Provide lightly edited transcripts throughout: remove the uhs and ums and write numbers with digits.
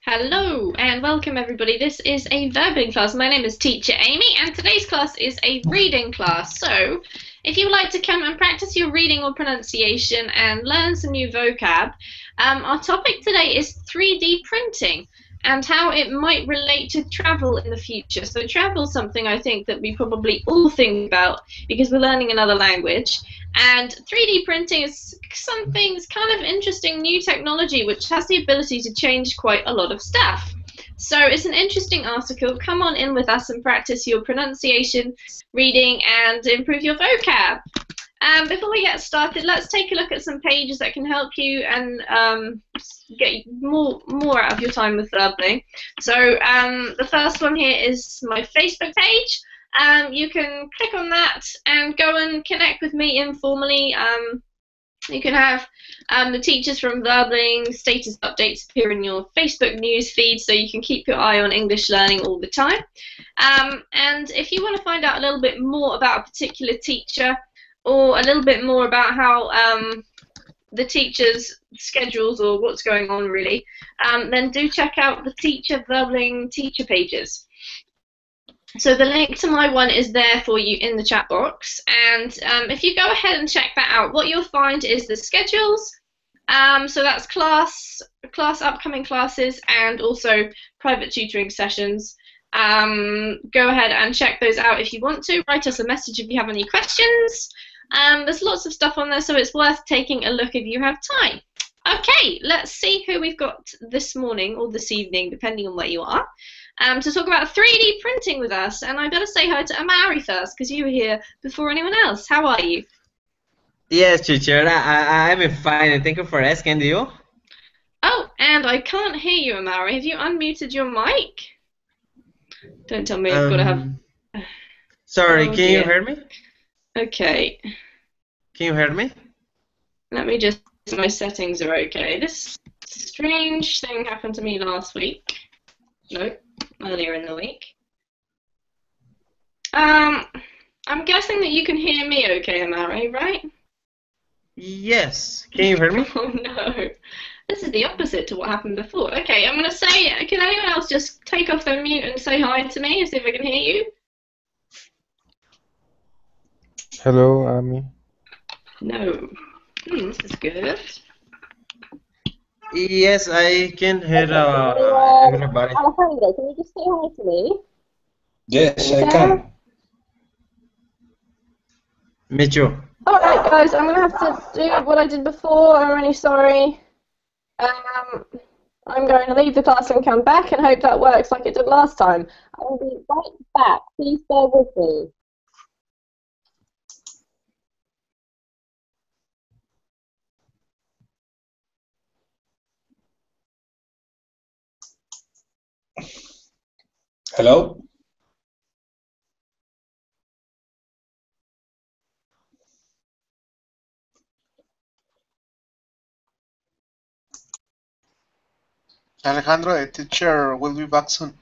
Hello and welcome everybody. This is a verbing class. My name is Teacher Amy and today's class is a reading class. So if you would like to come and practice your reading or pronunciation and learn some new vocab, our topic today is 3D printing and how it might relate to travel in the future. So travel is something I think that we probably all think about because we're learning another language. And 3D printing is something that's kind of interesting new technology which has the ability to change quite a lot of stuff. So it's an interesting article. Come on in with us and practice your pronunciation, reading, and improve your vocab. Before we get started, let's take a look at some pages that can help you and get more out of your time with verbing. So the first one here is my Facebook page. You can click on that and go and connect with me informally. You can have the teachers from Verbling status updates appear in your Facebook news feed so you can keep your eye on English learning all the time. And if you want to find out a little bit more about a particular teacher or a little bit more about how the teachers' schedules or what's going on really, then do check out the Teacher Verbling teacher pages. So the link to my one is there for you in the chat box, and if you go ahead and check that out, what you'll find is the schedules. So that's class upcoming classes and also private tutoring sessions. Go ahead and check those out if you want to. Write us a message if you have any questions. There's lots of stuff on there, so it's worth taking a look if you have time. Okay, let's see who we've got this morning or this evening, depending on where you are, to talk about 3D printing with us. And I better say hi to Amari first, because you were here before anyone else. How are you? Yes, teacher, I'm fine, and thank you for asking. You? Oh, and I can't hear you, Amari. Have you unmuted your mic? Don't tell me I've got to have... Sorry, Oh, can dear. you hear me? Okay. Can you hear me? Let me just... My settings are okay. This strange thing happened to me last week. No, earlier in the week. I'm guessing that you can hear me okay, Amari, right? Yes. Can you hear me? Oh no. This is the opposite to what happened before. Okay, I'm going to say, can anyone else just take off their mute and say hi to me and see if I can hear you? Hello, Amy. No. This is good. Yes, I can hear everybody. Alejandro, can you just say hi to me? Yes, I can. Me too. Alright guys, I'm going to have to do what I did before. I'm really sorry. I'm going to leave the class and come back and hope that works like it did last time. I will be right back. Please bear with me. Hello? Alejandro, the teacher will be back soon.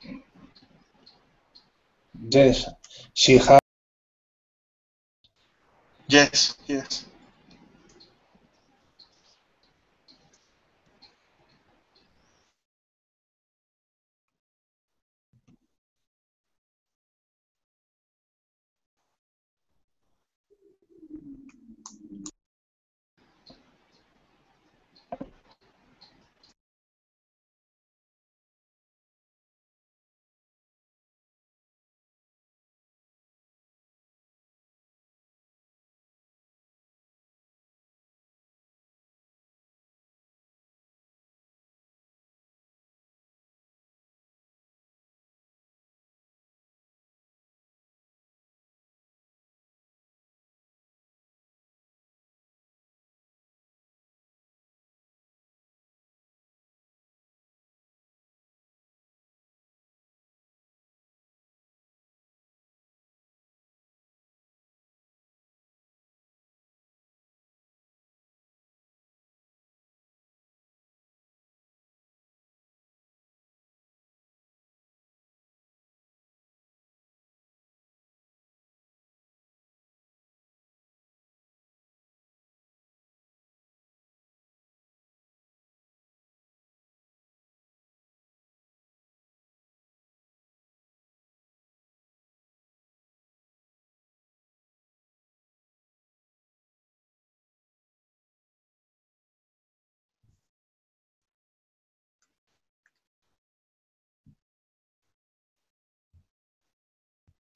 Yes, she has. Yes.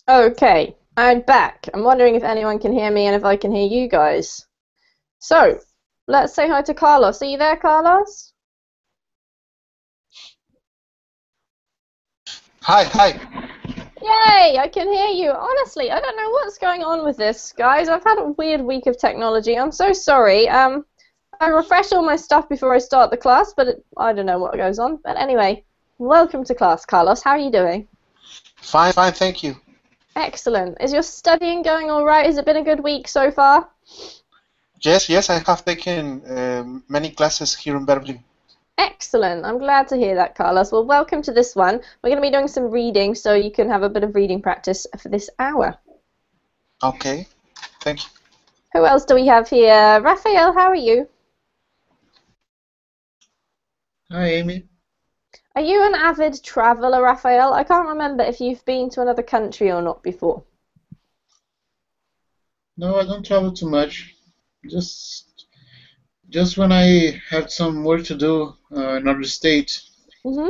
Okay, I'm back. I'm wondering if anyone can hear me and if I can hear you guys. So, let's say hi to Carlos. Are you there, Carlos? Hi, hi. Yay, I can hear you. Honestly, I don't know what's going on with this, guys. I've had a weird week of technology. I'm so sorry. I refresh all my stuff before I start the class, but I don't know what goes on. But anyway, welcome to class, Carlos. How are you doing? Fine, fine, thank you. Excellent. Is your studying going all right? Has it been a good week so far? Yes, yes, I have taken many classes here in Berlin. Excellent. I'm glad to hear that, Carlos. Well, welcome to this one. We're going to be doing some reading, so you can have a bit of reading practice for this hour. Okay, thank you. Who else do we have here? Raphael, how are you? Hi, Amy. Are you an avid traveller, Raphael? I can't remember if you've been to another country or not before. No, I don't travel too much. Just when I have some work to do in another state. hmm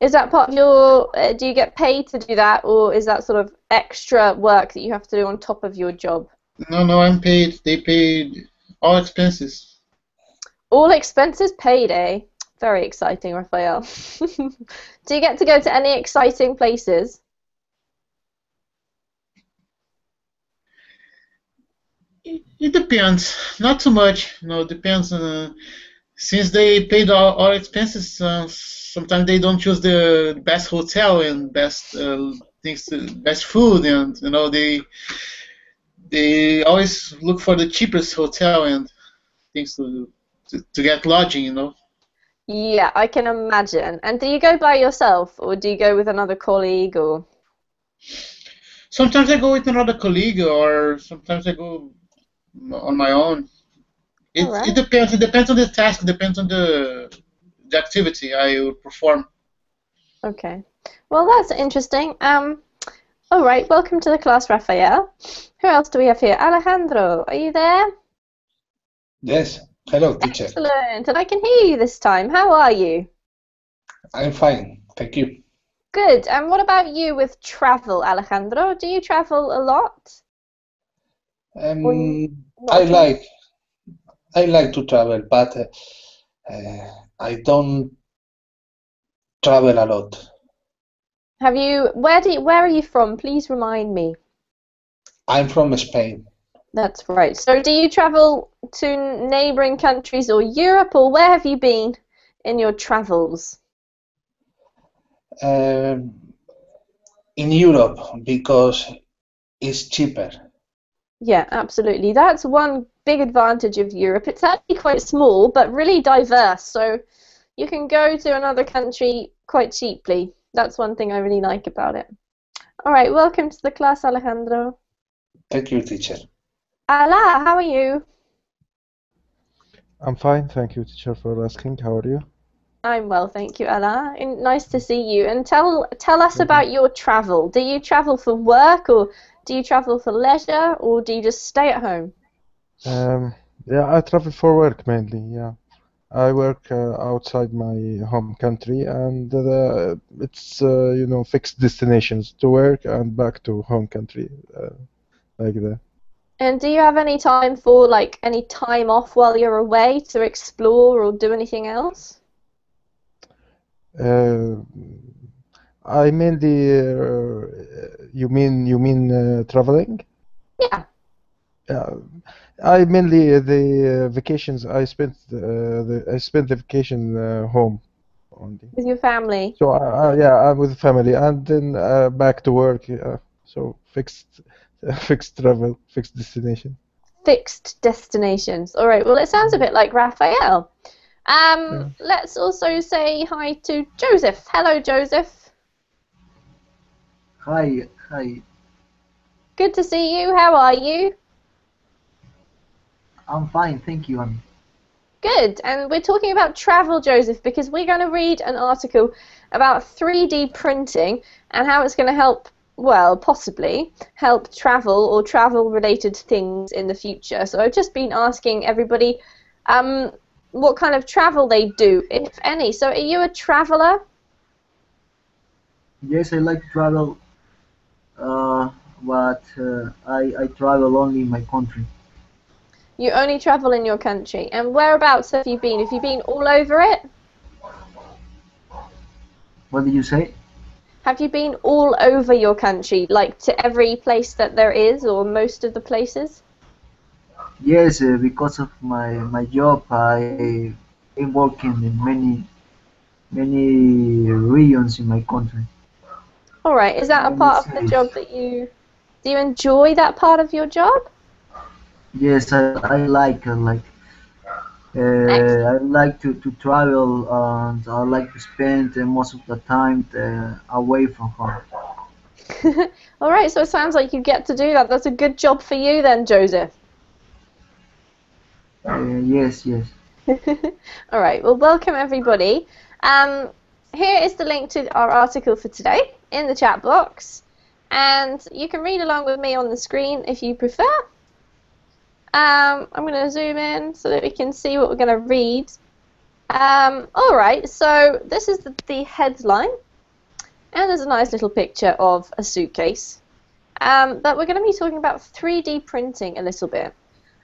Is that part of your, do you get paid to do that, or is that sort of extra work that you have to do on top of your job? No, I'm paid. They paid all expenses. All expenses paid, eh? Very exciting, Raphael. Do you get to go to any exciting places? It depends. Not too much. No, it depends. Since they paid all expenses, sometimes they don't choose the best hotel and best things, best food, and they always look for the cheapest hotel and things to get lodging. Yeah, I can imagine. And do you go by yourself, or do you go with another colleague, or? Sometimes I go with another colleague, or sometimes I go on my own. It All right. it depends. It depends on the task. It depends on the activity I will perform. Okay. Well, that's interesting. All right. Welcome to the class, Raphael. Who else do we have here? Alejandro, are you there? Yes. Hello, teacher. Excellent. And I can hear you this time. How are you? I'm fine. Thank you. Good. And what about you with travel, Alejandro? Do you travel a lot? Or not I at all? like to travel, but I don't travel a lot. Have you? Where are you from? Please remind me. I'm from Spain. That's right. So do you travel to neighboring countries or Europe, or where have you been in your travels? Um, in Europe because it's cheaper. Yeah, absolutely. That's one big advantage of Europe. It's actually quite small, but really diverse. So you can go to another country quite cheaply. That's one thing I really like about it. All right, welcome to the class, Alejandro. Thank you, teacher. Ala, how are you? I'm fine, thank you, teacher, for asking. How are you? I'm well, thank you, Ala. Nice to see you. And tell us about your travel. Do you travel for work, or do you travel for leisure, or do you just stay at home? Yeah, I travel for work mainly. Yeah, I work outside my home country, and it's fixed destinations to work and back to home country, like that. And do you have any time for, like, any time off while you're away to explore or do anything else? Uh, I mainly, you mean traveling? Yeah. I mainly the vacations I spent the vacation home only. With your family? So yeah, I'm with family, and then back to work. So fixed travel, fixed destination. Fixed destinations. All right. Well, it sounds a bit like Raphael. Yeah. Let's also say hi to Joseph. Hello, Joseph. Hi. Good to see you. How are you? I'm fine, thank you. Good. And we're talking about travel, Joseph, because we're going to read an article about 3D printing and how it's going to help, well, possibly help travel or travel-related things in the future. So I've just been asking everybody what kind of travel they do, if any. So are you a traveler? Yes, I like to travel but I travel only in my country. You only travel in your country. And whereabouts have you been? Have you been all over it? What did you say? Have you been all over your country, like to every place that there is, or most of the places? Yes, because of my job, I am working in many regions in my country. All right. Is that a Many part of the cities. job that you... Do you enjoy that part of your job? Yes, I like Excellent. I like to travel and I like to spend most of the time away from home. All right. So it sounds like you get to do that. That's a good job for you then, Joseph. Yes, yes. All right. Well, welcome everybody. Here is the link to our article for today in the chat box, and you can read along with me on the screen if you prefer. I'm going to zoom in so that we can see what we're going to read. All right. So this is the headline, and there's a nice little picture of a suitcase. But we're going to be talking about 3D printing a little bit.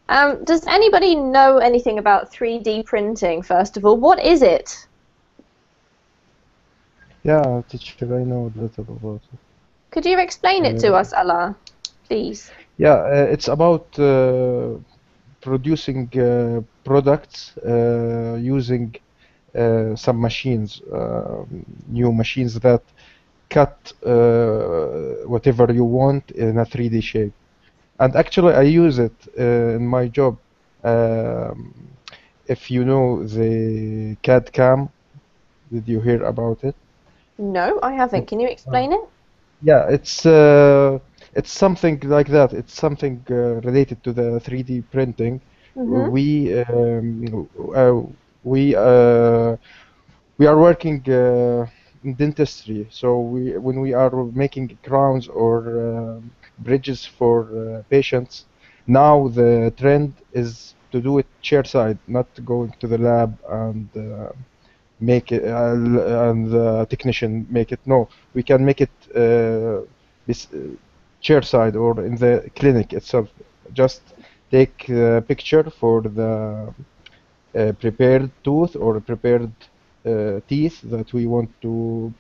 Does anybody know anything about 3D printing, first of all? What is it? Yeah, teacher, I know a little about it. Could you explain it to us, Allah, please? Yeah, it's about producing products using some machines, new machines that cut whatever you want in a 3D shape. And actually, I use it in my job. If you know the CAD CAM, did you hear about it? No, I haven't. Can you explain it? Yeah, it's something like that. It's something related to the 3D printing. Mm-hmm. We are working in dentistry, so when we are making crowns or bridges for patients, now the trend is to do it chairside, not going to the lab and make it and the technician make it. No, we can make it this chairside or in the clinic itself. Just take a picture for the prepared tooth or prepared teeth that we want to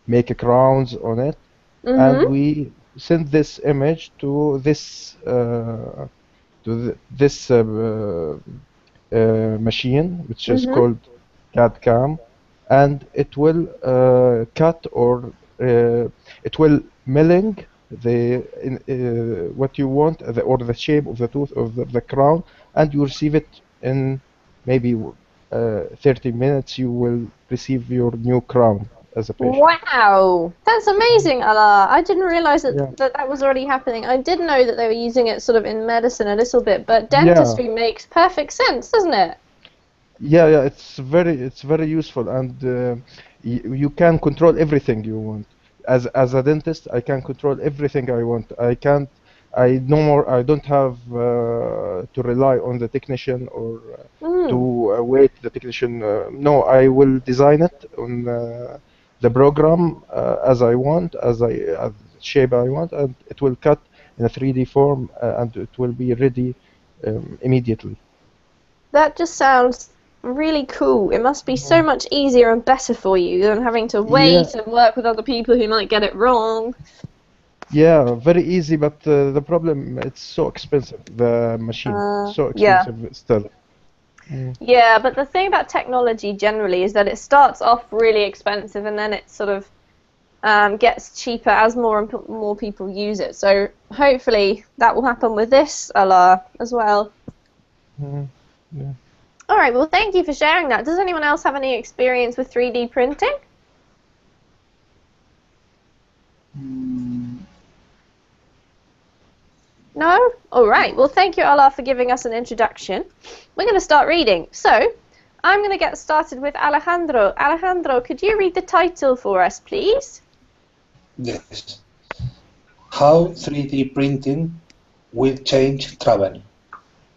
make a crowns on it, and we send this image to this machine, which is called CAD CAM, and it will cut or it will milling what you want or the shape of the tooth of the crown, and you receive it in maybe 30 minutes. You will receive your new crown as a patient. Wow, that's amazing, Allah. I didn't realize that, Yeah. that was already happening. I did know that they were using it sort of in medicine a little bit, but dentistry makes perfect sense, doesn't it? Yeah, it's very useful, and you can control everything you want. As a dentist, I can control everything I want. I don't have to rely on the technician or to wait the technician. No, I will design it on the program as I want, as shape I want, and it will cut in a 3D form, and it will be ready immediately. That just sounds really cool. It must be so much easier and better for you than having to wait and work with other people who might get it wrong. Yeah, very easy, but the problem, it's so expensive, the machine. So expensive still. Yeah, but the thing about technology generally is that it starts off really expensive and then it sort of gets cheaper as more and more people use it. So hopefully that will happen with this, Allah, as well. Yeah. All right, well, thank you for sharing that. Does anyone else have any experience with 3D printing? No? All right. Well, thank you, Allah, for giving us an introduction. We're going to start reading. So, I'm going to get started with Alejandro. Alejandro, could you read the title for us, please? Yes. How 3D printing will change travel.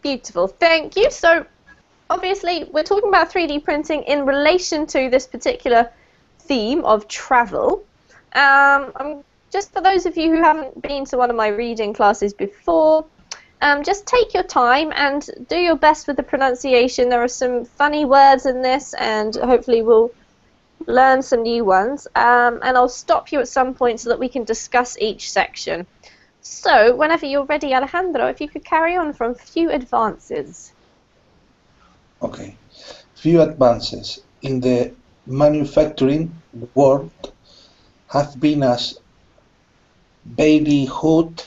Beautiful. Thank you. So, obviously, we're talking about 3D printing in relation to this particular theme of travel. I'm just for those of you who haven't been to one of my reading classes before, just take your time and do your best with the pronunciation. There are some funny words in this, and hopefully we'll learn some new ones. And I'll stop you at some point so that we can discuss each section. So, whenever you're ready, Alejandro, if you could carry on from few advances. Okay. Few advances in the manufacturing world have been as ballyhooed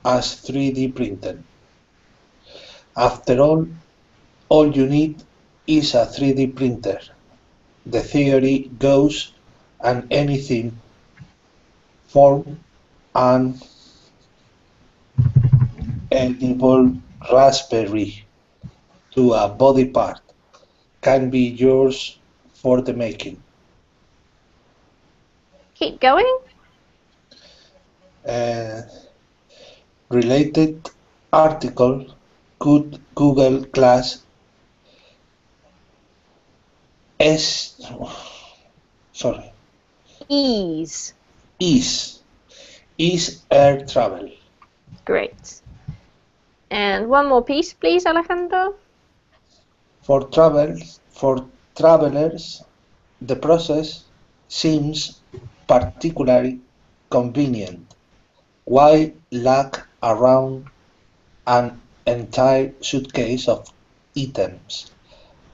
as 3D printing. After all you need is a 3D printer. The theory goes, and anything form an edible raspberry to a body part can be yours for the making. Keep going. Related article, could Google Glass Ease. Ease air travel. Great. And one more piece, please, Alejandro. For travelers, the process seems particularly convenient. Why lug around an entire suitcase of items?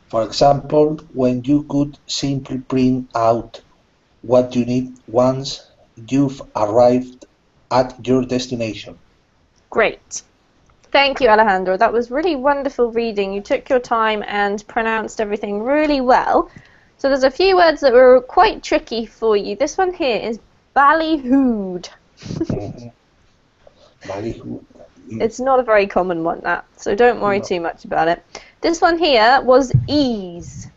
For example, when you could simply print out what you need once you've arrived at your destination. Great. Thank you, Alejandro. That was really wonderful reading. You took your time and pronounced everything really well. So there's a few words that were quite tricky for you. This one here is ballyhooed. Ballyhooed. It's not a very common one, that, so don't worry too much about it. This one here was ease.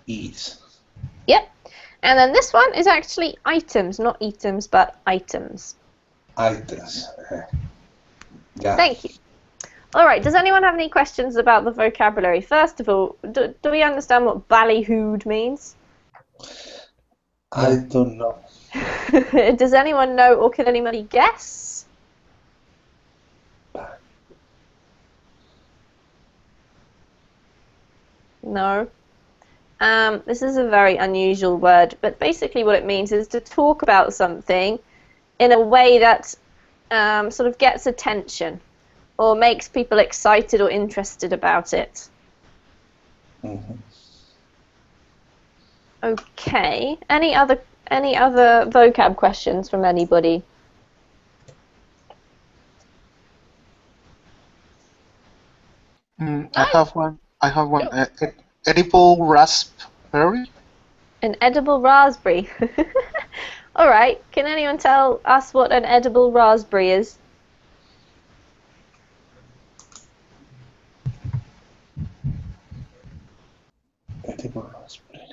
Ease. Yep. And then this one is actually items, not items, but items. Items. Yeah. Thank you. All right, does anyone have any questions about the vocabulary? First of all, do we understand what ballyhooed means? I don't know. Does anyone know, or can anybody guess? No. This is a very unusual word, but basically what it means is to talk about something in a way that sort of gets attention or makes people excited or interested about it. Mm-hmm. Okay. Any other vocab questions from anybody? I have one. Edible raspberry. An edible raspberry. All right. Can anyone tell us what an edible raspberry is? Edible raspberry.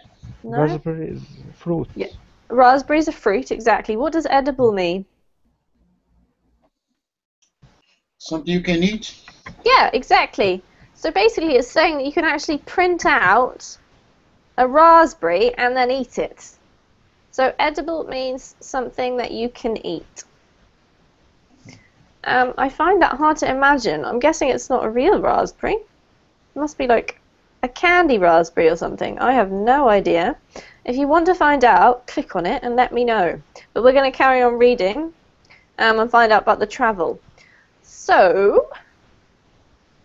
No? Raspberry is fruit. Yeah. Raspberry is a fruit, exactly. What does edible mean? Something you can eat. Yeah, exactly. So basically it's saying that you can actually print out a raspberry and then eat it. So edible means something that you can eat. I find that hard to imagine. I'm guessing it's not a real raspberry. It must be like a candy raspberry or something. I have no idea. If you want to find out, click on it and let me know. But we're going to carry on reading and find out about the travel. So,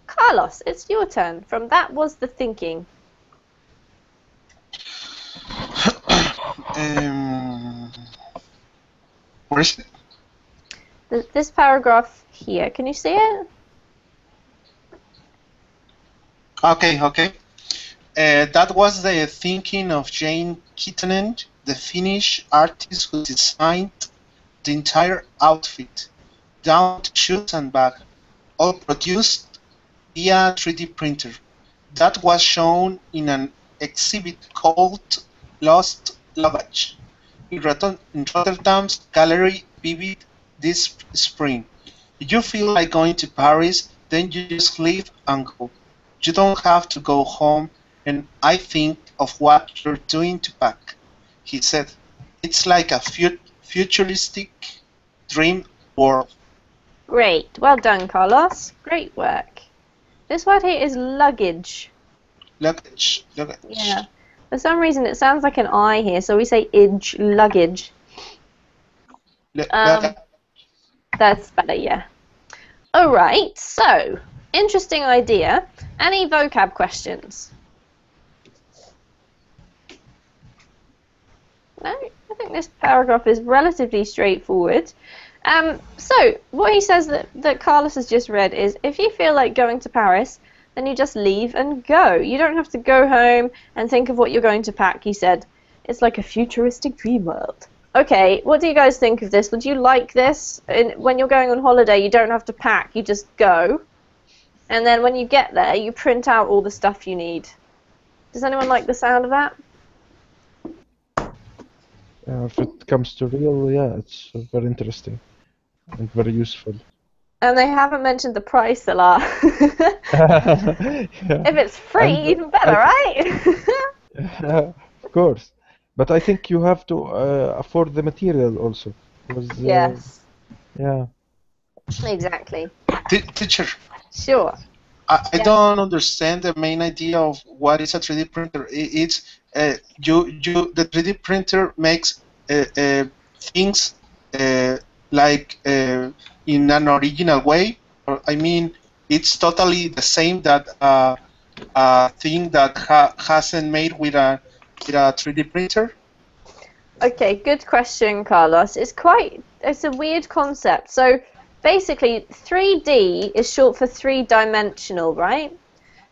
Carlos, it's your turn. From That Was the Thinking. Where is it? This paragraph here, can you see it? Okay. That was the thinking of Jane Kittonen, the Finnish artist who designed the entire outfit, down to shoes and bag, all produced via 3D printer. That was shown in an exhibit called Lost Luggage in Rotterdam's Gallery Vivid this spring. If you feel like going to Paris, then you just leave and go. You don't have to go home and I think of what you're doing to pack, he said. It's like a futuristic dream world. Great. Well done, Carlos. Great work. This word here is luggage. Luggage. Yeah. For some reason, it sounds like an I here, so we say idge, luggage. That's better, yeah. All right. So, interesting idea. Any vocab questions? No, I think this paragraph is relatively straightforward. So, what he says that Carlos has just read is, if you feel like going to Paris, then you just leave and go. You don't have to go home and think of what you're going to pack, he said. It's like a futuristic dream world. Okay, what do you guys think of this? Would you like this? When you're going on holiday, you don't have to pack, you just go. And then when you get there, you print out all the stuff you need. Does anyone like the sound of that? If it comes to real, yeah, it's very interesting and very useful. And they haven't mentioned the price a lot. Yeah. If it's free, And even better, right? of course, but I think you have to afford the material also. Because, Yes, yeah. exactly. Teacher, Sure. I Yeah. don't understand the main idea of what is a 3D printer. It's the 3D printer makes things like in an original way. Or, I mean, it's totally the same that a thing that hasn't made with a 3D printer. Okay, good question, Carlos. It's a weird concept. So basically, 3D is short for three-dimensional, right?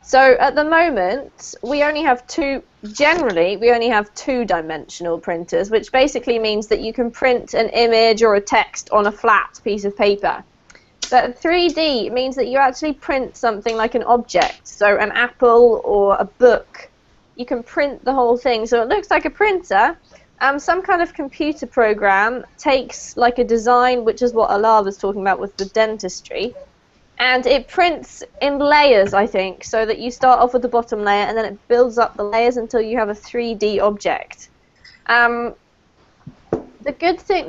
So at the moment, generally, we only have two-dimensional printers, which basically means that you can print an image or a text on a flat piece of paper. But 3D means that you actually print something like an object, so an apple or a book. You can print the whole thing, so it looks like a printer. Some kind of computer program takes like a design, which is what Alaa was talking about with the dentistry, and it prints in layers, I think, so that you start off with the bottom layer and then it builds up the layers until you have a 3D object.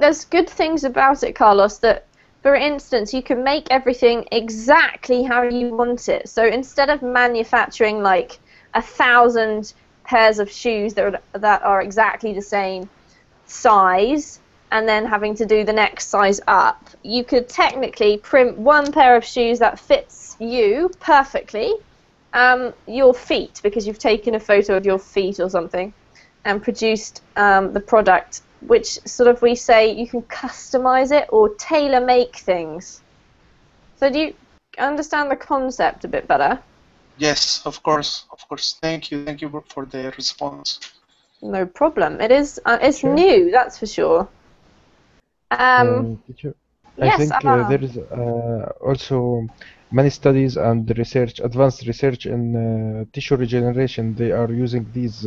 There's good things about it, Carlos, that, for instance, you can make everything exactly how you want it. So instead of manufacturing like 1,000 pairs of shoes that are exactly the same size and then having to do the next size up, you could technically print one pair of shoes that fits you perfectly, your feet, because you've taken a photo of your feet or something and produced the product, which sort of we say you can customize it or tailor make things. So do you understand the concept a bit better? Yes, of course. Thank you for the response. No problem. It's Sure. new, that's for sure. Teacher, I Yes, think Alaa. there is also many studies and research, advanced research in tissue regeneration. They are using this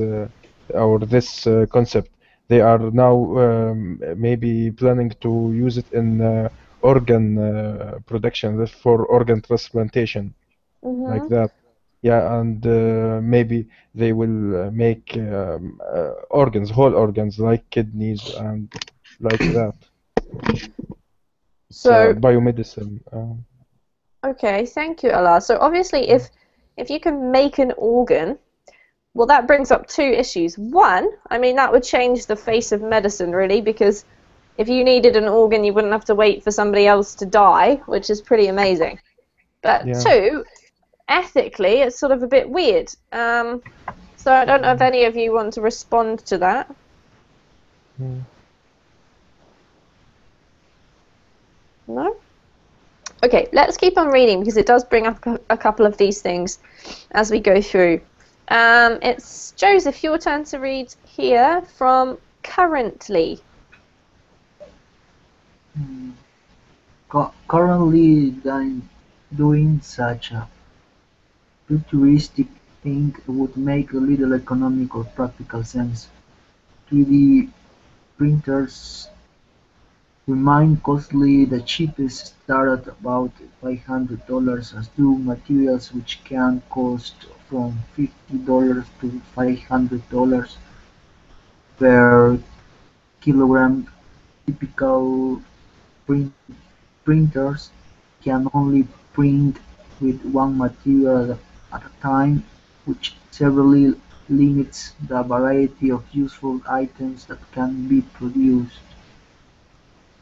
concept. They are now maybe planning to use it in organ production for organ transplantation, like that. Yeah, and maybe they will make whole organs like kidneys and like that. It's So biomedicine. okay, thank you, Alaa. So obviously, if you can make an organ, well, that brings up two issues. One, I mean, that would change the face of medicine, really, because if you needed an organ, you wouldn't have to wait for somebody else to die, which is pretty amazing. But Yeah. two, ethically, it's sort of a bit weird. So I don't know if any of you want to respond to that. Mm. No? Okay, let's keep on reading because it does bring up a couple of these things as we go through. It's Joseph, your turn to read here from currently. Currently doing such a futuristic thing would make a little economic or practical sense. 3D printers remain costly. The cheapest start at about $500, as do materials which can cost from $50 to $500 per kilogram. Typical print printers can only print with one material at a time, which severely limits the variety of useful items that can be produced.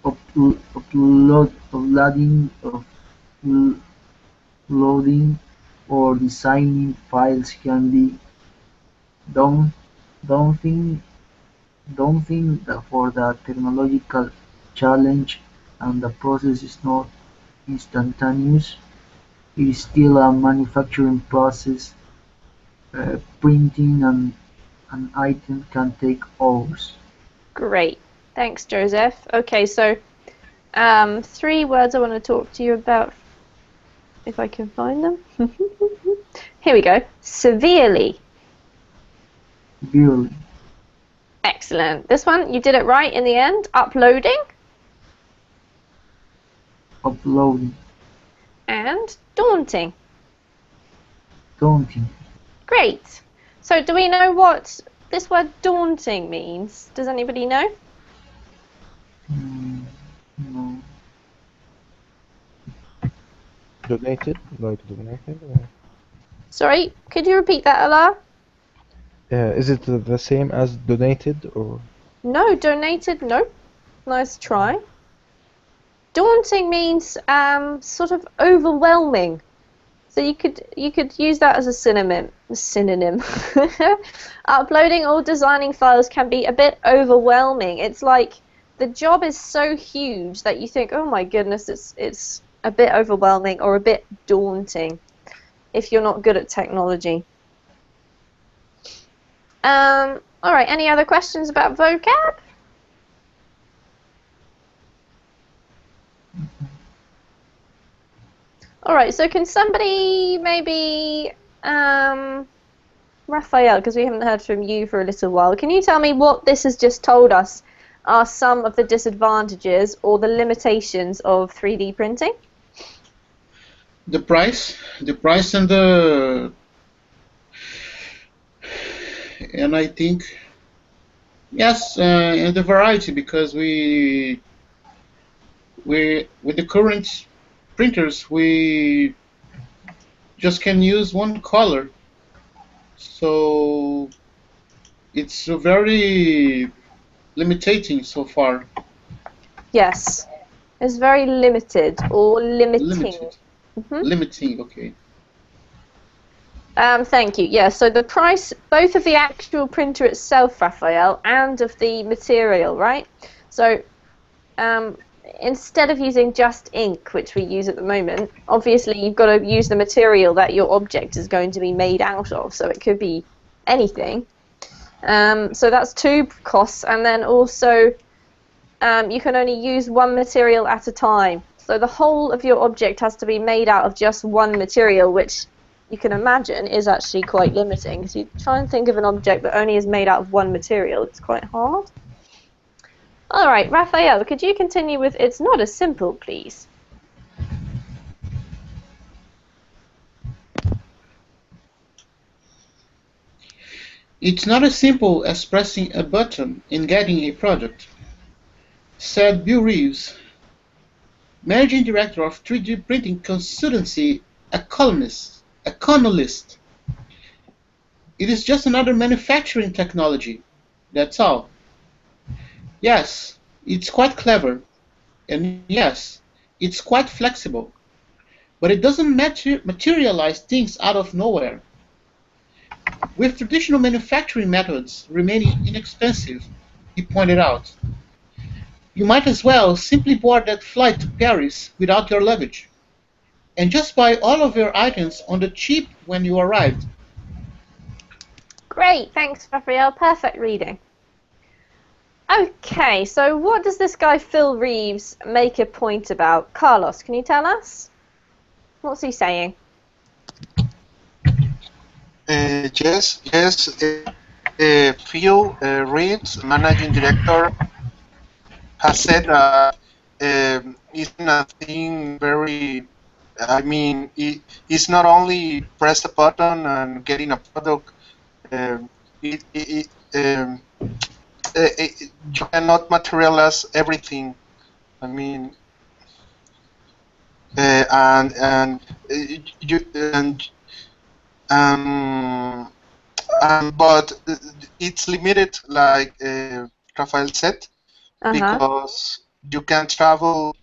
Uploading or designing files can be daun- daunting daunting for the technological challenge, and the process is not instantaneous. It is still a manufacturing process. Printing an item can take hours. Great. Thanks, Joseph. Okay, so 3 words I want to talk to you about, if I can find them. Here we go. Severely. Severely. Excellent. This one, you did it right in the end. Uploading. Uploading. And daunting. Daunting. Great. So do we know what this word daunting means? Does anybody know? No. Donated? Like donated? Or... Sorry, could you repeat that, Allah? Is it the same as donated or? No, donated, no. Nice try. Daunting means sort of overwhelming. So you could use that as a synonym. Uploading or designing files can be a bit overwhelming. It's like the job is so huge that you think, oh my goodness, it's a bit overwhelming or a bit daunting if you're not good at technology. All right, any other questions about vocab? All right, so can somebody maybe, Raphael, because we haven't heard from you for a little while, can you tell me what this has just told us are some of the disadvantages or the limitations of 3D printing? The price and I think, yes, and the variety, because we with the current printers we just can use one color, so it's very limiting so far. Yes, it's very limited or limiting. Limited. Limiting, okay. Thank you. Yeah, so the price, both of the actual printer itself, Raphael, and of the material, right? So instead of using just ink, which we use at the moment, obviously you've got to use the material that your object is going to be made out of. So it could be anything. So that's 2 costs, and then also you can only use one material at a time. So the whole of your object has to be made out of just one material, which you can imagine is actually quite limiting. Because you try and think of an object that only is made out of one material, it's quite hard. All right, Raphael, could you continue with "It's not as simple," please? It's not as simple as pressing a button and getting a product, said Bill Reeves, managing director of 3D printing consultancy Economist. It is just another manufacturing technology, that's all. Yes, it's quite clever, and yes, it's quite flexible, but it doesn't materialize things out of nowhere. With traditional manufacturing methods remaining inexpensive, he pointed out, you might as well simply board that flight to Paris without your luggage, and just buy all of your items on the cheap when you arrived. Great, thanks, Raphael. Perfect reading. Okay, so what does this guy Phil Reeves make a point about? Carlos, can you tell us? What's he saying? Yes. Phil Reeves, managing director, has said it's nothing very. I mean, it's not only press a button and getting a product. You cannot materialize everything. I mean, you um, but it's limited, like Rafael said, because you can travel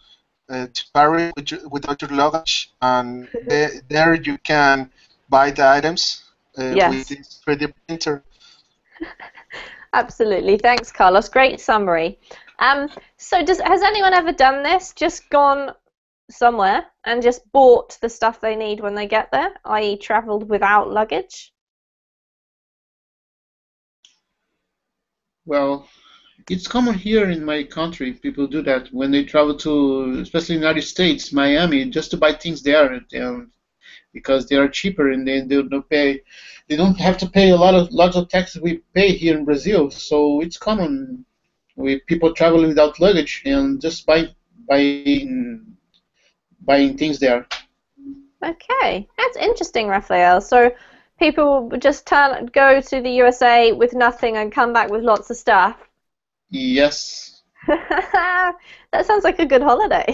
to Paris without your luggage, and there you can buy the items with Yes. this 3D printer. Absolutely. Thanks, Carlos. Great summary. So has anyone ever done this? Just gone somewhere and just bought the stuff they need when they get there, i.e. traveled without luggage? Well, it's common here in my country. People do that when they travel to, especially United States, Miami, just to buy things there, because they are cheaper and they don't pay. They don't have to pay lots of taxes we pay here in Brazil. So it's common with people traveling without luggage and just buying things there. Okay, that's interesting, Raphael. So people would just go to the USA with nothing and come back with lots of stuff. Yes. That sounds like a good holiday.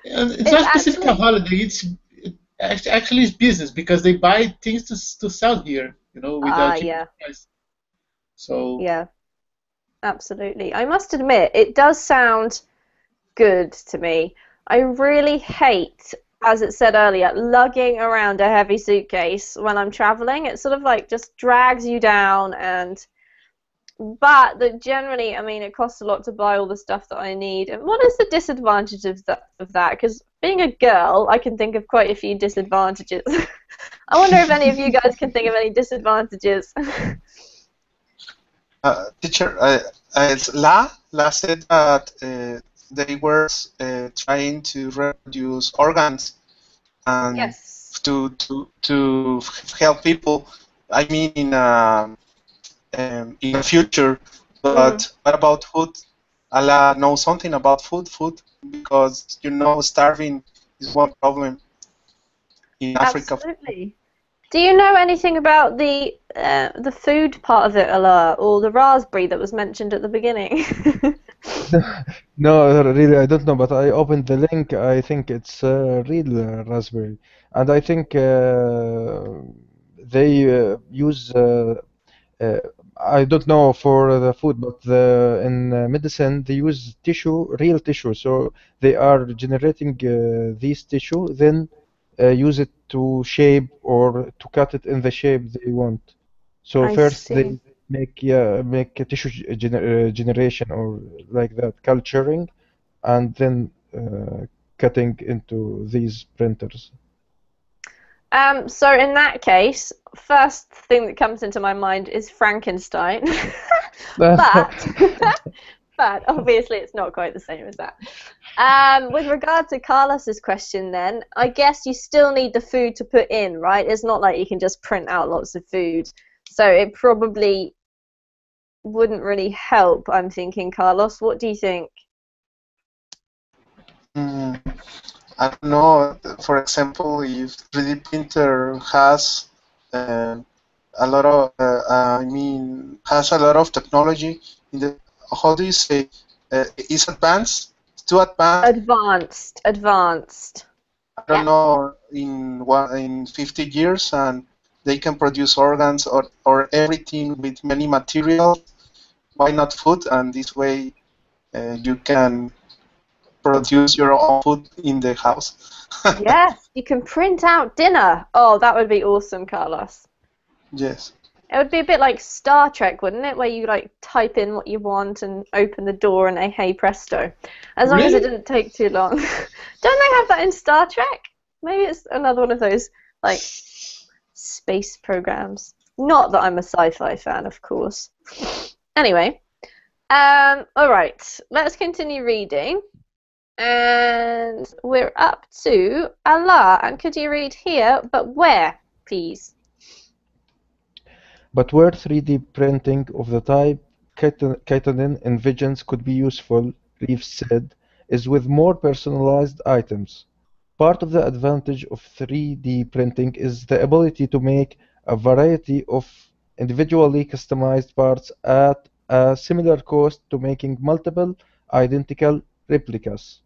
And it's not specifically a holiday. Actually it's business because they buy things to sell here, with a cheaper price. So yeah, absolutely. I must admit, it does sound good to me. I really hate, as it said earlier, lugging around a heavy suitcase when I'm traveling. It sort of like just drags you down, but generally, I mean, it costs a lot to buy all the stuff that I need. And what is the disadvantage of that? Because being a girl, I can think of quite a few disadvantages. I wonder if any of you guys can think of any disadvantages. Teacher, La said that they were trying to reproduce organs and to help people. I mean, in the future. But what about food? Allah knows something about food, because starving is one problem in Africa. Absolutely. Do you know anything about the food part of it, Allah, or the raspberry that was mentioned at the beginning? No, really, I don't know, but I opened the link. I think it's real raspberry, and I think they use. I don't know for the food, but in medicine they use real tissue. So they are generating these tissue, then use it to shape or to cut it in the shape they want. So first they make a tissue generation or like that, culturing, and then cutting into these printers. So in that case, first thing that comes into my mind is Frankenstein, but obviously it's not quite the same as that. With regard to Carlos's question, then I guess you still need the food to put in, right? It's not like you can just print out lots of food, so it probably wouldn't really help. I'm thinking, Carlos, what do you think? I don't know. For example, if 3D printer has a lot of, has a lot of technology in the. How do you say? Is advanced? Too advanced? Advanced. I don't know. In 50 years, and they can produce organs or everything with many materials. Why not food? And this way, you can produce your own food in the house. Yes, you can print out dinner. Oh, that would be awesome, Carlos. Yes. It would be a bit like Star Trek, wouldn't it? Where you like type in what you want and open the door and hey presto. As long as it didn't take too long. Don't they have that in Star Trek? Maybe it's another one of those like space programs. Not that I'm a sci-fi fan, of course. Anyway, all right, let's continue reading. And we're up to Allah. And could you read here, but where, please? But where 3D printing of the type Kaitanen envisions could be useful, Reeves said, is with more personalized items. Part of the advantage of 3D printing is the ability to make a variety of individually customized parts at a similar cost to making multiple identical replicas.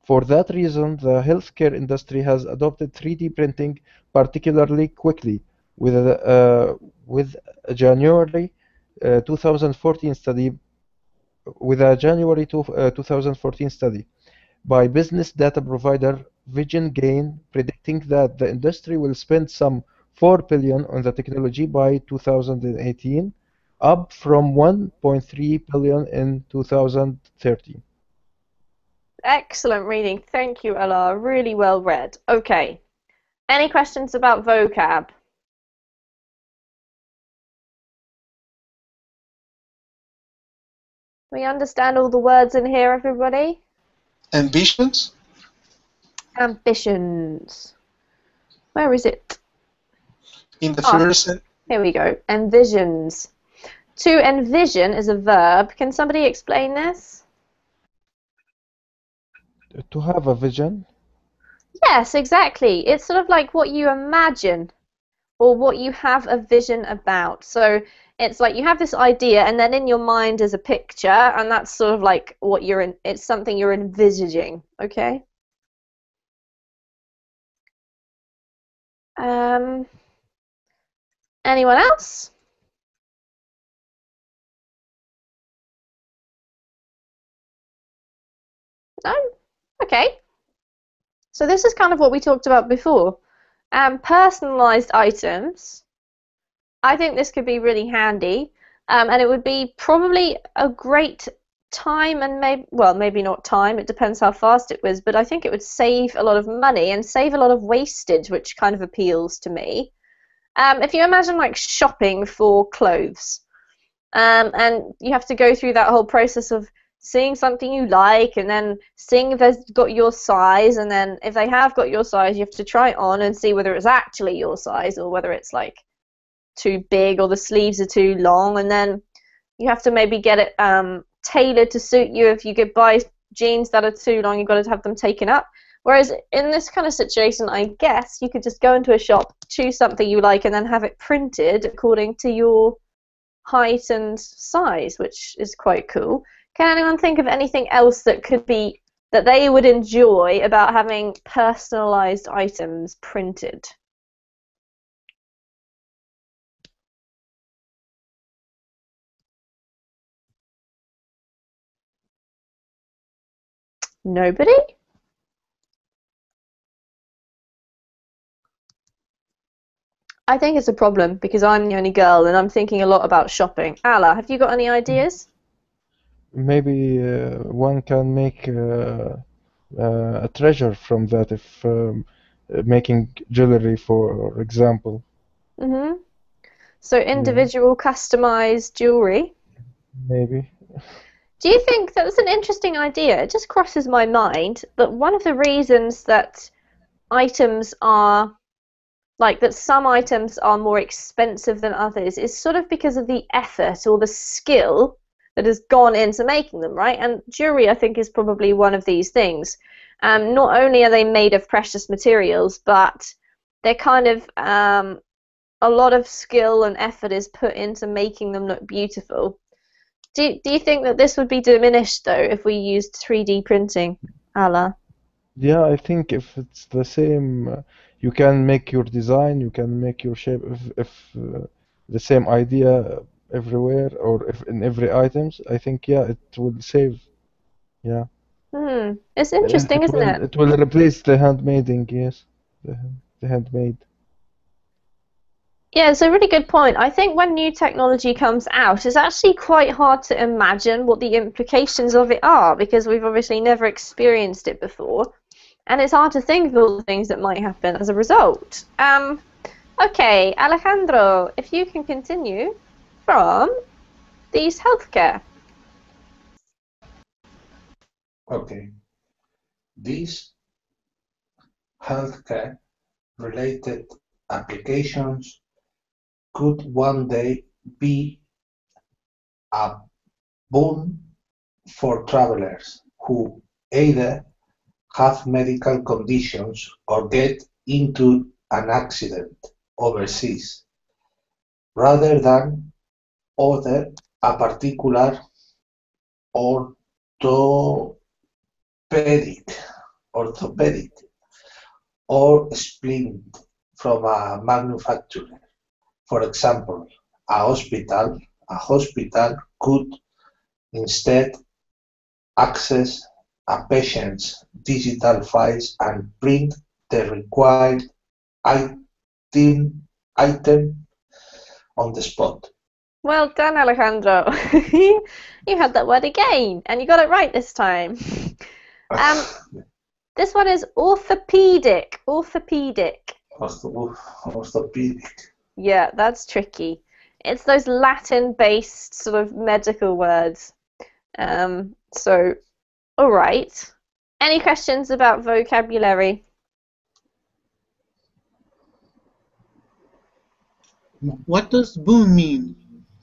For that reason, the healthcare industry has adopted 3D printing particularly quickly, with a January 2014 study with a January 2014 study by business data provider Vision Gain predicting that the industry will spend some 4 billion on the technology by 2018, up from 1.3 billion in 2013. Excellent reading. Thank you, Ella. Really well read. Okay. Any questions about vocab? We understand all the words in here, everybody? Ambitions? Ambitions. Where is it? In the first... Here we go. Envisions. To envision is a verb. Can somebody explain this? To have a vision? Yes, exactly. It's sort of like what you imagine or what you have a vision about. So it's like you have this idea and then in your mind is a picture, and that's sort of like what it's something you're envisaging, okay? Anyone else? No? Okay. So this is kind of what we talked about before. Personalized items. I think this could be really handy, and it would be probably a great time and maybe not time, it depends how fast it was, but I think it would save a lot of money and save a lot of wastage, which kind of appeals to me. If you imagine like shopping for clothes, and you have to go through that whole process of seeing something you like and then seeing if they've got your size, and then if they have got your size you have to try it on and see whether it's actually your size or whether it's like too big or the sleeves are too long, and then you have to maybe get it tailored to suit you. If you could buy jeans that are too long, you've got to have them taken up. Whereas in this kind of situation, I guess you could just go into a shop, choose something you like, and then have it printed according to your height and size, which is quite cool. Can anyone think of anything else that could be that they would enjoy about having personalized items printed? Nobody? I think it's a problem because I'm the only girl and I'm thinking a lot about shopping. Ala, have you got any ideas? Maybe one can make a treasure from that if making jewelry, for example. Mm-hmm. So individual customized jewelry? Maybe. Do you think that's an interesting idea? It just crosses my mind that one of the reasons that items are like that some items are more expensive than others is sort of because of the effort or the skill that has gone into making them, right? And jewelry, I think, is probably one of these things. Not only are they made of precious materials, but they're kind of a lot of skill and effort is put into making them look beautiful. Do you think that this would be diminished, though, if we used 3D printing, Ala? Yeah, I think if it's the same, you can make your design, you can make your shape. If the same idea everywhere or if in every items, I think it will save. Yeah. It's interesting, isn't it? It will replace the handmaking, yes, the handmade. Yeah, it's a really good point. I think when new technology comes out, it's actually quite hard to imagine what the implications of it are because we've obviously never experienced it before. And it's hard to think of all the things that might happen as a result. Okay, Alejandro, if you can continue from these healthcare. Okay. These healthcare-related applications could one day be a boon for travelers who either have medical conditions or get into an accident overseas, rather than order a particular orthopedic orthopedic, or splint from a manufacturer. For example, a hospital could instead access a patient's digital files and print the required item on the spot. Well done, Alejandro. You had that word again, and you got it right this time. This one is orthopedic. Orthopedic. Orthopedic. Yeah, that's tricky. It's those Latin-based sort of medical words. So, all right. Any questions about vocabulary? What does boon mean?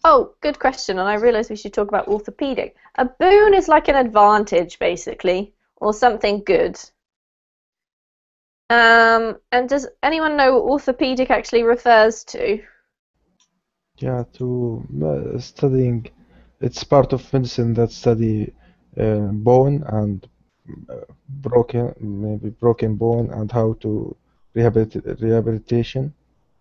Oh, good question, and I realised we should talk about orthopedic. A boon is like an advantage, basically, or something good. And does anyone know what orthopedic actually refers to? Yeah, to studying. It's part of medicine that study bone and maybe broken bone and how to rehabilitation.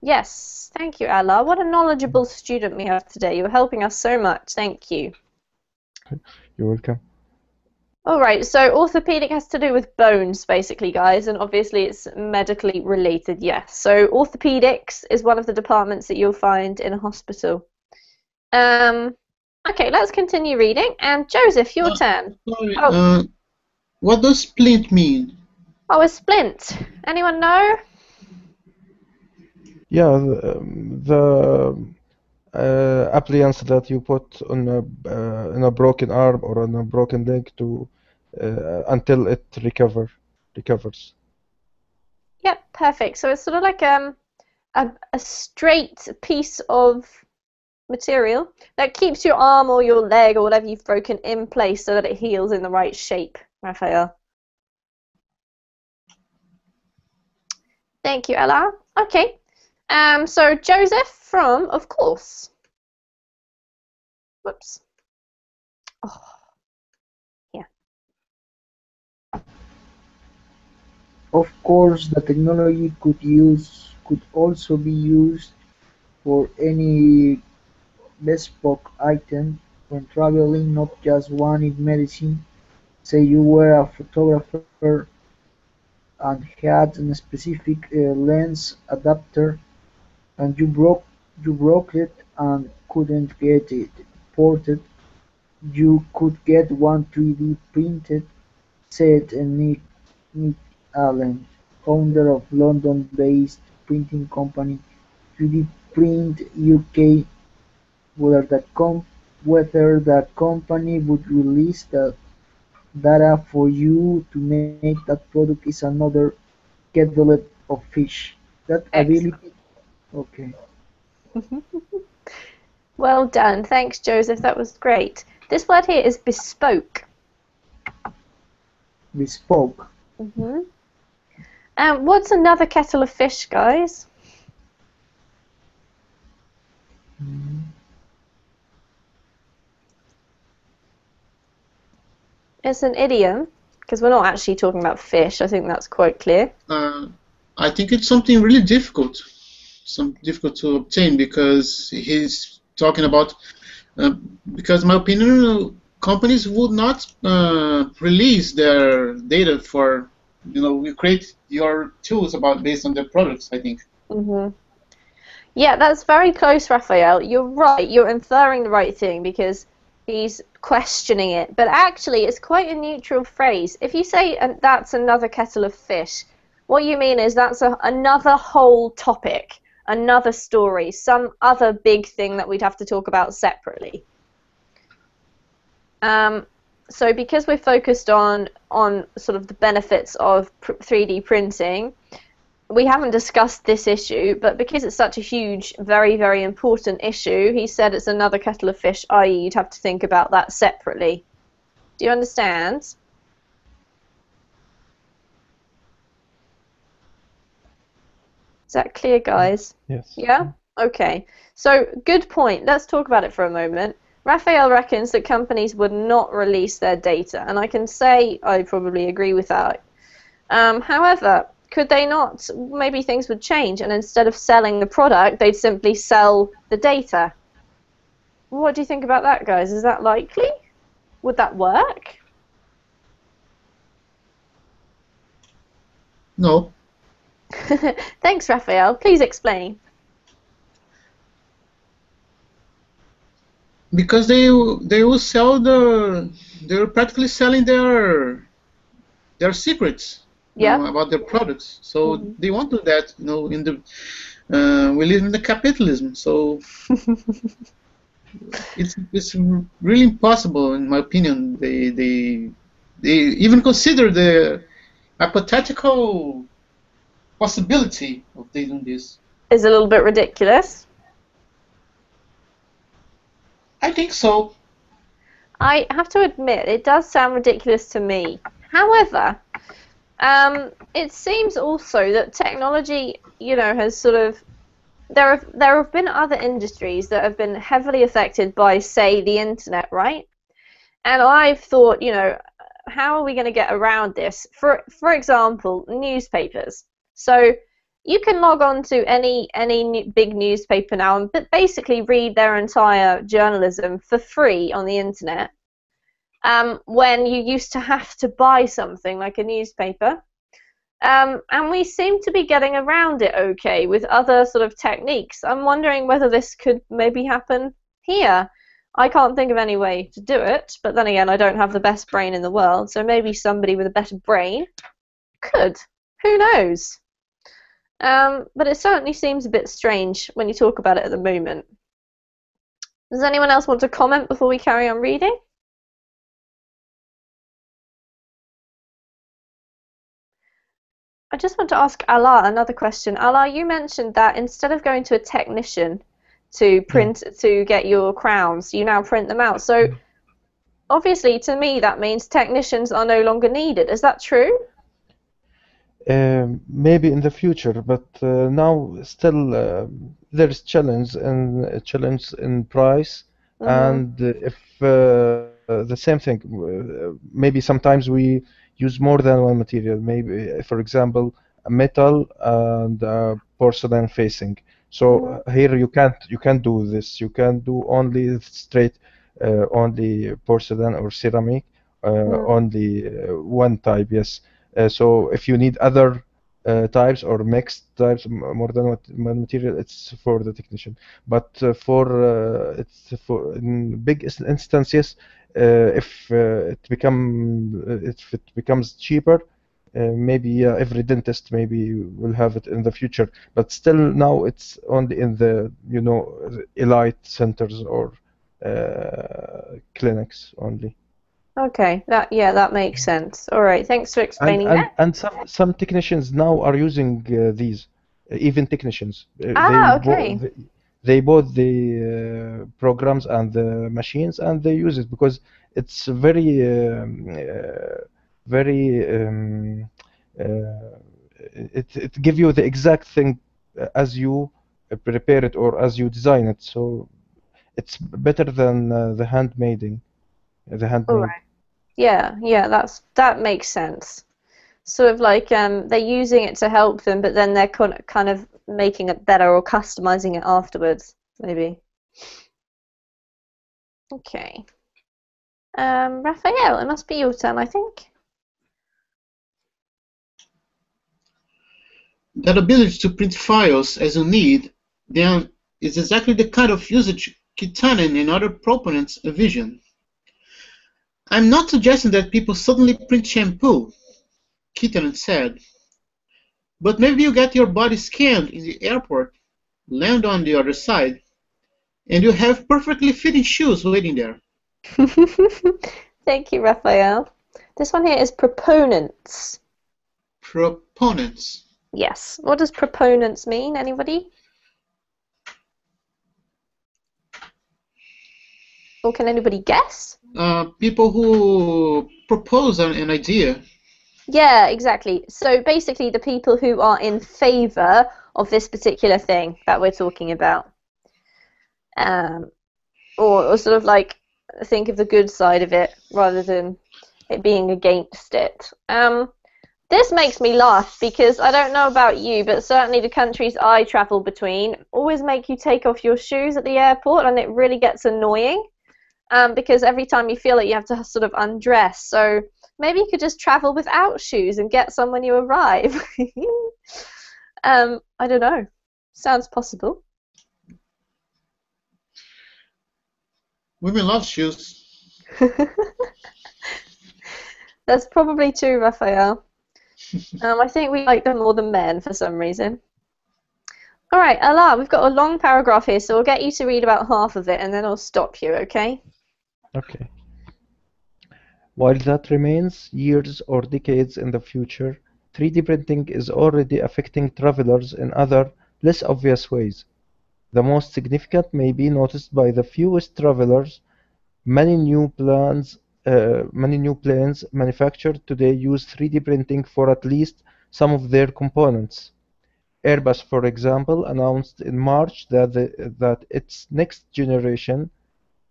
Yes, thank you, Ella. What a knowledgeable student we have today. You're helping us so much. Thank you. You're welcome. All right, so orthopedic has to do with bones, basically, guys, and obviously it's medically related, yes. So orthopedics is one of the departments that you'll find in a hospital. Okay, let's continue reading. And Joseph, your turn. Sorry, Oh. What does splint mean? Oh, a splint. Anyone know? Yeah, the appliance that you put on a broken arm or on a broken leg to until it recovers. Yep, perfect. So it's sort of like a straight piece of material that keeps your arm or your leg or whatever you've broken in place so that it heals in the right shape, Raphael. Thank you, Ella. Okay. So Joseph from, of course. Whoops. Oh. Yeah. Of course, the technology could also be used for any bespoke item when traveling, not just one in medicine. Say you were a photographer and had a specific lens adapter, and you broke it and couldn't get it ported. You could get one 3D printed, said Nick Allen, founder of London-based printing company 3D Print UK, whether the company would release the data for you to make that product is another kettle of fish. That Excellent. ability, okay. Well done. Thanks, Joseph. That was great. This word here is bespoke. Bespoke. What's another kettle of fish, guys? It's an idiom, because we're not actually talking about fish. I think that's quite clear. I think it's something really difficult, difficult to obtain, because he's talking about, because in my opinion, companies would not release their data for, you create your tools based on their products, I think. Yeah, that's very close, Raphael. You're right. You're inferring the right thing because he's questioning it. But actually, it's quite a neutral phrase. If you say that's another kettle of fish, what you mean is that's another whole topic, another story, some other big thing that we'd have to talk about separately. So because we're focused on sort of the benefits of 3D printing, we haven't discussed this issue, but because it's such a huge, very, very important issue, he said it's another kettle of fish, i.e. you'd have to think about that separately. Do you understand? Is that clear, guys? Yes. Yeah? Okay. So, good point. Let's talk about it for a moment. Raphael reckons that companies would not release their data, and I can say I probably agree with that. However, could they not? Maybe things would change, and instead of selling the product, they'd simply sell the data. What do you think about that, guys? Is that likely? Would that work? No. Thanks, Raphael. Please explain. Because they will sell they're practically selling their secrets, Yeah. about their products. So they won't do that. In the we live in the capitalism, so it's really impossible, in my opinion. They even consider the hypothetical possibility of they doing this. Is a little bit ridiculous. I think so. I have to admit, it does sound ridiculous to me. However, it seems also that technology, has sort of there have been other industries that have been heavily affected by, say, the internet, right? And I've thought, how are we going to get around this? For example, newspapers. So you can log on to any big newspaper now and basically read their entire journalism for free on the internet. When you used to have to buy something like a newspaper. And we seem to be getting around it okay with other sort of techniques. I'm wondering whether this could maybe happen here. I can't think of any way to do it, but then again, I don't have the best brain in the world, so maybe somebody with a better brain could. Who knows? But it certainly seems a bit strange when you talk about it at the moment. Does anyone else want to comment before we carry on reading? I just want to ask Allah another question. Allah, you mentioned that instead of going to a technician to print to get your crowns, you now print them out. So obviously, to me, that means technicians are no longer needed. Is that true? Maybe in the future, but now still there's challenge in price, and if the same thing, maybe sometimes we use more than one material. Maybe, for example, a metal and porcelain facing. So here you can't do this. You can do only straight, only porcelain or ceramic, only one type. Yes. So if you need other types or mixed types, more than one material, it's for the technician. But it's for in big instances, if it becomes cheaper, maybe every dentist maybe will have it in the future. But still now it's only in the elite centers or clinics only. Okay, that makes sense. All right, thanks for explaining that. And some technicians now are using these, even technicians. Okay. They bought the programs and the machines, and they use it because it's very it gives you the exact thing as you prepare it or as you design it. So it's better than the handmade. All right. Yeah, that makes sense. Sort of like they're using it to help them, but then they're kind of making it better or customizing it afterwards, maybe. Okay. Raphael, it must be your turn, I think. That ability to print files as you need, then, is exactly the kind of usage Kitanen and other proponents envision. I'm not suggesting that people suddenly print shampoo, Kitanen said, but maybe you get your body scanned in the airport, land on the other side, and you have perfectly fitting shoes waiting there. Thank you, Raphael. This one here is proponents. Proponents. Yes. What does proponents mean? Anybody? Or can anybody guess? People who propose an idea. Yeah, exactly. So basically the people who are in favor of this particular thing that we're talking about. Or sort of like think of the good side of it rather than it being against it. This makes me laugh because I don't know about you, but certainly the countries I travel between always make you take off your shoes at the airport, and it really gets annoying because every time you feel it, you have to sort of undress. So maybe you could just travel without shoes and get some when you arrive. I don't know. Sounds possible. Women love shoes. That's probably true, Raphael. I think we like them more than men for some reason. All right, Alaa, we've got a long paragraph here, so we'll get you to read about half of it, and then I'll stop you, okay? Okay. While that remains years or decades in the future, 3D printing is already affecting travelers in other, less obvious ways. The most significant may be noticed by the fewest travelers. Many new planes manufactured today use 3D printing for at least some of their components. Airbus, for example, announced in March that its next generation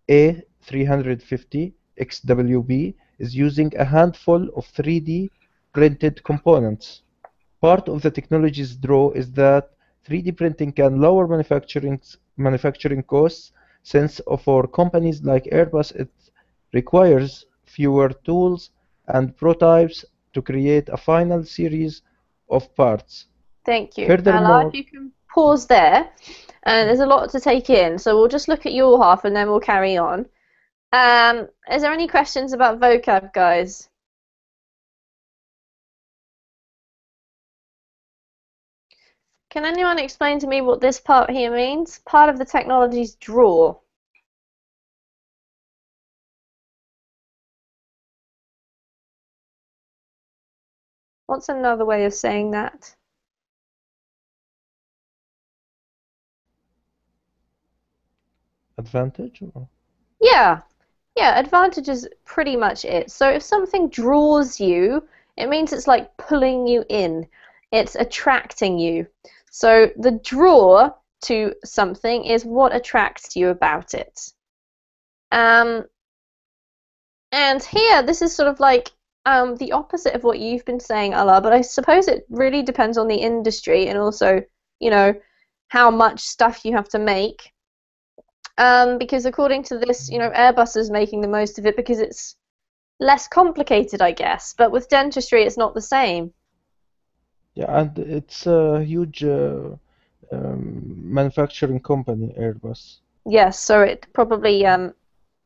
A350 XWB is using a handful of 3D printed components. Part of the technology's draw is that 3D printing can lower manufacturing costs, since for companies like Airbus it requires fewer tools and prototypes to create a final series of parts. Thank you. Furthermore, Alaa, if you can pause there, there's a lot to take in, so we'll just look at your half and then we'll carry on. Is there any questions about vocab, guys? Can anyone explain to me what this part here means? Part of the technology's draw. What's another way of saying that? advantage? Or? Yeah, advantage is pretty much it. So if something draws you, it means it's like pulling you in. It's attracting you. So the draw to something is what attracts you about it. And here, this is sort of like the opposite of what you've been saying, Alaa, but I suppose it really depends on the industry and also, you know, how much stuff you have to make. Because according to this, you know, Airbus is making the most of it because it's less complicated, I guess. But with dentistry, it's not the same. Yeah, and it's a huge manufacturing company, Airbus. Yes, so it probably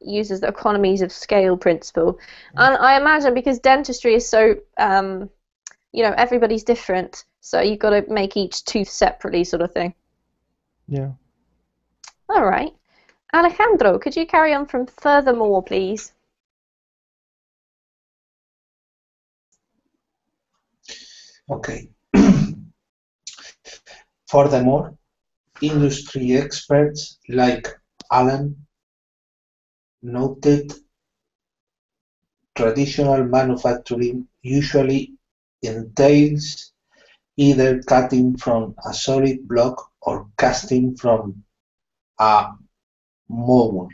uses the economies of scale principle. And I imagine because dentistry is so, you know, everybody's different, so you've got to make each tooth separately, sort of thing. Yeah. All right. Alejandro, could you carry on from furthermore, please? Okay. Furthermore, industry experts like Alan noted traditional manufacturing usually entails either cutting from a solid block or casting from a mold.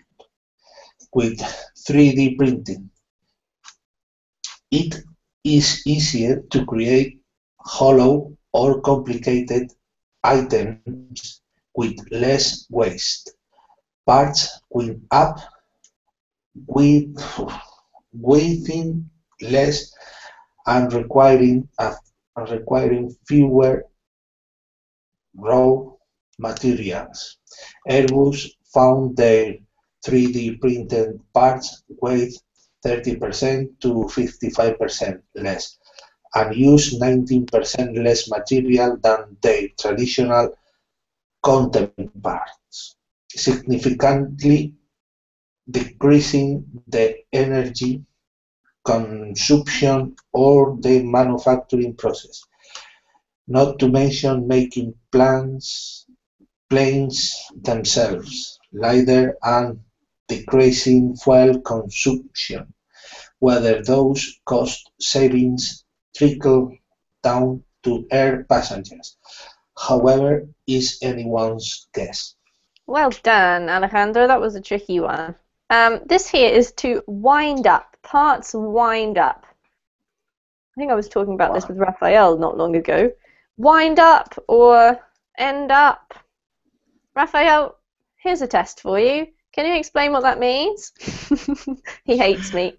With 3D printing, it is easier to create hollow or complicated items with less waste. Parts will up with weighing less and requiring fewer raw materials. Airbus found their 3D printed parts weighed 30% to 55% less and use 19% less material than their traditional counterparts, significantly decreasing the energy consumption or the manufacturing process, not to mention making planes themselves lighter and decreasing fuel consumption. Whether those cost savings trickle down to air passengers, however, is anyone's guess. Well done, Alejandro. That was a tricky one. This here is to wind up. Parts wind up. think I was talking about this with Raphael not long ago. Wind up or end up. Raphael, here's a test for you. Can you explain what that means? He hates me.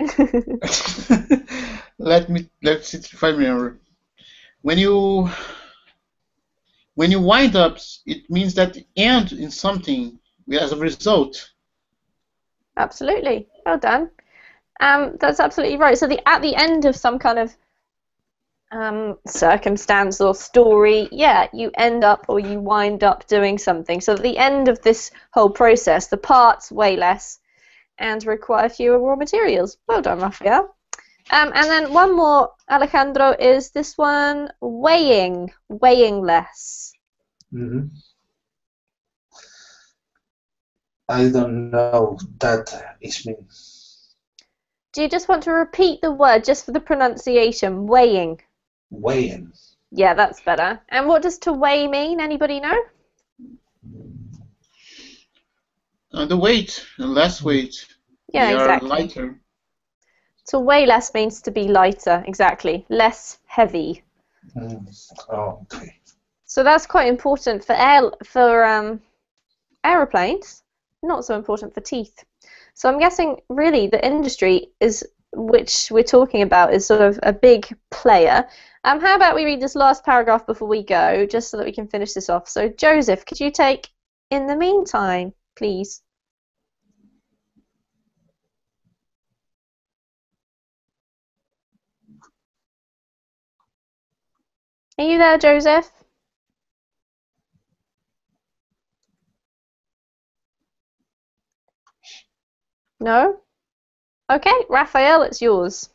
Let's see if I remember. When you wind up, it means that the end in something as a result. Absolutely. Well done. That's absolutely right. So at the end of some kind of circumstance or story, yeah, you end up or you wind up doing something. So at the end of this whole process, the parts weigh less and require fewer raw materials. Well done, Raphael. And then one more, Alejandro, is this one, weighing less. Mhm. I don't know that is mean. Do you just want to repeat the word just for the pronunciation? Weighing. Weighing. Yeah, that's better. And what does to weigh mean? Anybody know? The weight, less weight. Yeah, They exactly. are lighter. To weigh less means to be lighter, exactly. Less heavy. Oh, okay. So that's quite important for aeroplanes, not so important for teeth. So I'm guessing really the industry is which we're talking about is sort of a big player. How about we read this last paragraph before we go, just so that we can finish this off. So Joseph, could you take in the meantime, please? Are you there, Joseph? No? Okay, Raphael, it's yours.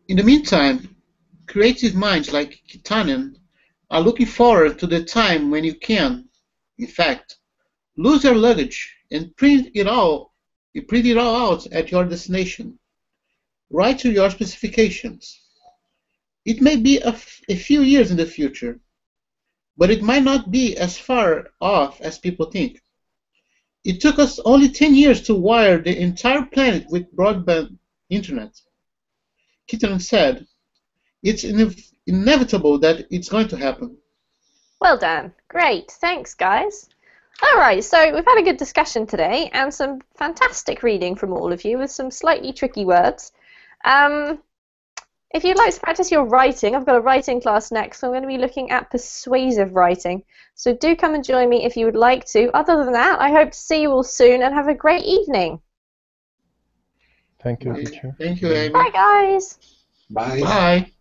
In the meantime, creative minds like Kitanen are looking forward to the time when you can, in fact, lose your luggage and print it all out at your destination, right to your specifications. It may be a few years in the future, but it might not be as far off as people think. It took us only 10 years to wire the entire planet with broadband internet. Kitanen said, it's inevitable that it's going to happen. Well done. Great. Thanks, guys. All right, so we've had a good discussion today and some fantastic reading from all of you with some slightly tricky words. If you'd like to practice your writing, I've got a writing class next, so I'm going to be looking at persuasive writing. So do come and join me if you would like to. Other than that, I hope to see you all soon and have a great evening. Thank you, teacher. Thank you, Amy. Bye, guys. Bye. Bye.